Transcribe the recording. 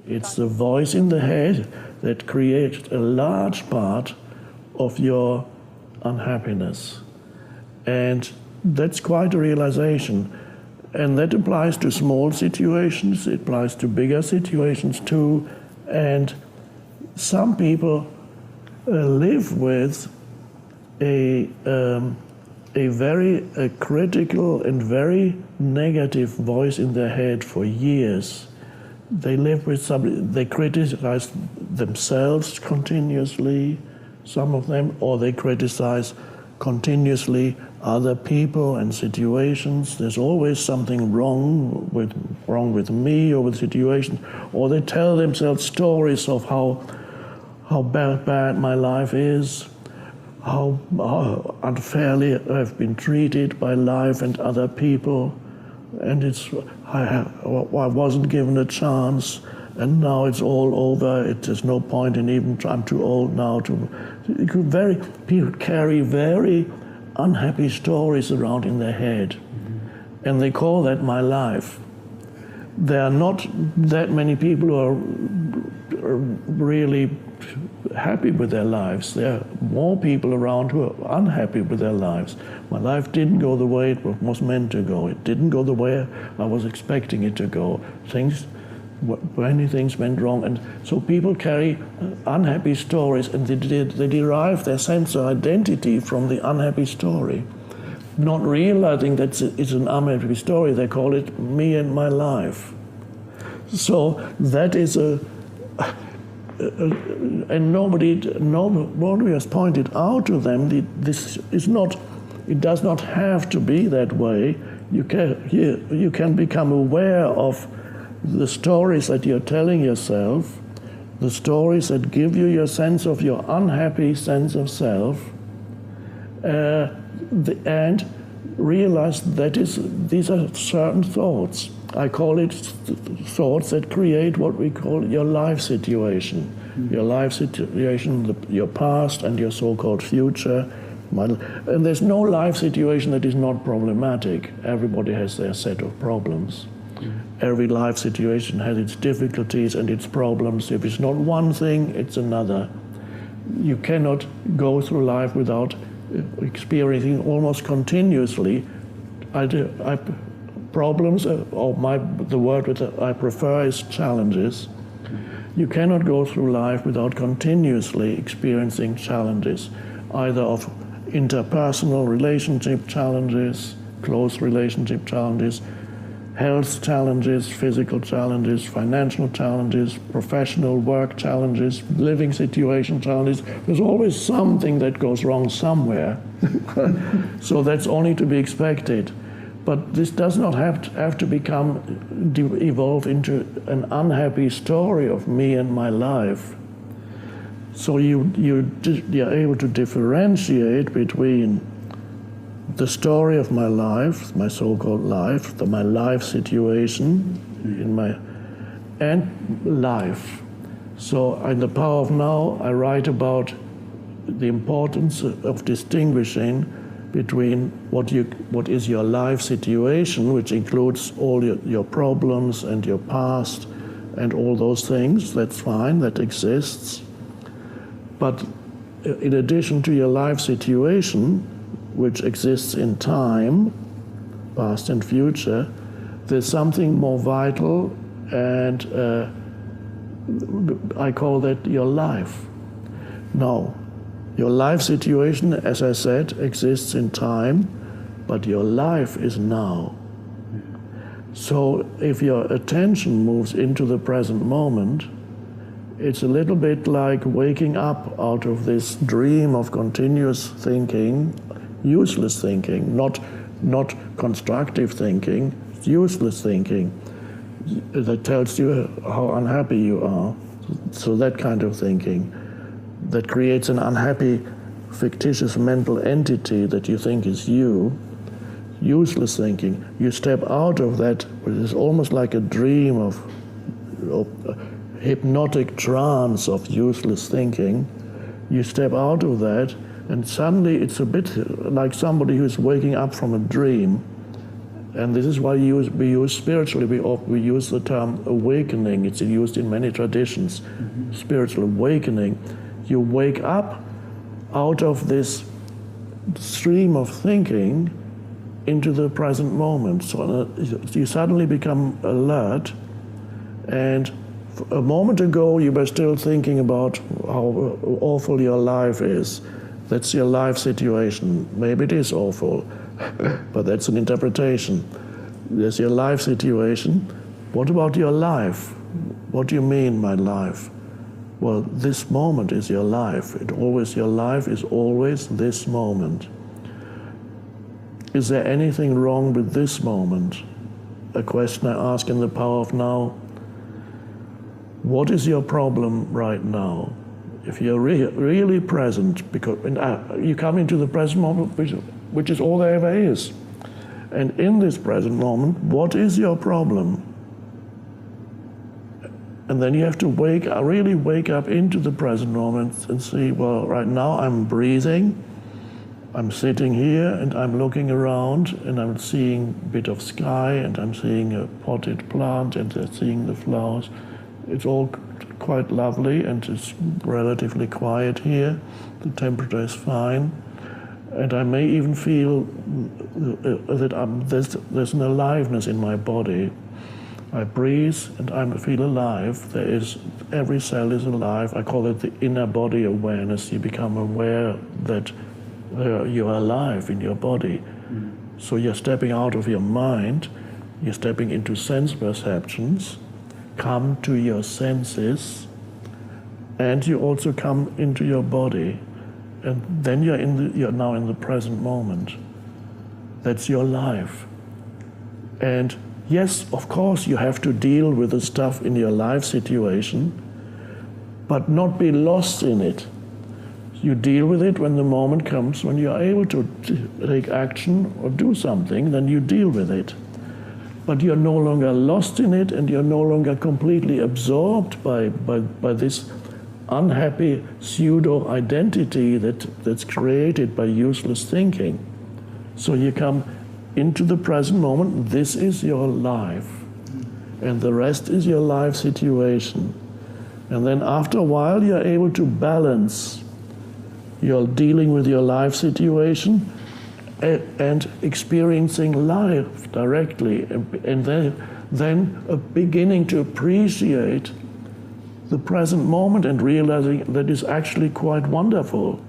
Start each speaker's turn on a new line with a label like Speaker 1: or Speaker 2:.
Speaker 1: It's the voice in the head that creates a large part of your unhappiness. And that's quite a realization. And that applies to small situations, it applies to bigger situations too. And some people live with a very critical and very negative voice in their head for years. They live with somebody, they criticize themselves continuously, some of them, or they criticize continuously other people and situations. There's always something wrong with me or with situations, or they tell themselves stories of how bad my life is, how unfairly I've been treated by life and other people, and I wasn't given a chance, and now it's all over. There's no point in even. I'm too old now to. People carry very unhappy stories around in their head, and they call that my life. There are not that many people who are really happy with their lives. There are more people around who are unhappy with their lives. My life didn't go the way it was meant to go. It didn't go the way I was expecting it to go. Many things went wrong, and so people carry unhappy stories, and they derive their sense of identity from the unhappy story. Not realizing that it's an unhappy story, they call it me and my life. So that is and nobody has pointed out to them this is not. It does not have to be that way. You can become aware of the stories that you're telling yourself, the stories that give you your sense of your unhappy sense of self, and realize these are certain thoughts. I call it thoughts that create what we call your life situation. Mm-hmm. Your life situation, your past and your so-called future. And there's no life situation that is not problematic. Everybody has their set of problems. Mm-hmm. Every life situation has its difficulties and its problems. If it's not one thing, it's another. You cannot go through life without experiencing almost continuously problems, the word that I prefer is challenges. You cannot go through life without continuously experiencing challenges, either of interpersonal relationship challenges, close relationship challenges, health challenges, physical challenges, financial challenges, professional work challenges, living situation challenges. There's always something that goes wrong somewhere. So that's only to be expected. But this does not have to evolve into an unhappy story of me and my life. So you're able to differentiate between the story of my life, my so-called life, my life situation, and life. So in The Power of Now, I write about the importance of distinguishing between what is your life situation, which includes all your problems and your past and all those things. That's fine, that exists. But in addition to your life situation, which exists in time, past and future, there's something more vital, and I call that your life. Now, your life situation, as I said, exists in time, but your life is now. So if your attention moves into the present moment, it's a little bit like waking up out of this dream of continuous thinking, useless thinking, not constructive thinking, useless thinking that tells you how unhappy you are. So that kind of thinking that creates an unhappy, fictitious mental entity that you think is you, useless thinking. You step out of that, which is almost like a dream of hypnotic trance of useless thinking. You step out of that, and suddenly it's a bit like somebody who's waking up from a dream, And this is why we use spiritually, we use the term awakening. It's used in many traditions, spiritual awakening. You wake up out of this stream of thinking into the present moment. So you suddenly become alert, and a moment ago you were still thinking about how awful your life is. That's your life situation. Maybe it is awful, but that's an interpretation. There's your life situation. What about your life? What do you mean, my life? Well, this moment is your life. Your life is always this moment. Is there anything wrong with this moment? A question I ask in the Power of Now. What is your problem right now? If you're really present, because you come into the present moment, which is all there ever is. And in this present moment, what is your problem? And then you have to really wake up into the present moment and see, well, right now I'm breathing, I'm sitting here and I'm looking around and I'm seeing a bit of sky and I'm seeing a potted plant and I'm seeing the flowers. It's all quite lovely and it's relatively quiet here. The temperature is fine. And I may even feel that there's an aliveness in my body. I breathe and I feel alive. Every cell is alive. I call it the inner body awareness. You become aware that you're alive in your body. So you're stepping out of your mind, you're stepping into sense perceptions, come to your senses, and you also come into your body. And then you're now in the present moment. That's your life. And yes, of course, you have to deal with the stuff in your life situation, but not be lost in it. You deal with it when the moment comes, when you're able to take action or do something, then you deal with it. But you're no longer lost in it, and you're no longer completely absorbed by this unhappy pseudo-identity that's created by useless thinking. So you come into the present moment. This is your life, and the rest is your life situation. And then after a while you're able to balance. You're dealing with your life situation and experiencing life directly, and then beginning to appreciate the present moment and realizing that it's actually quite wonderful.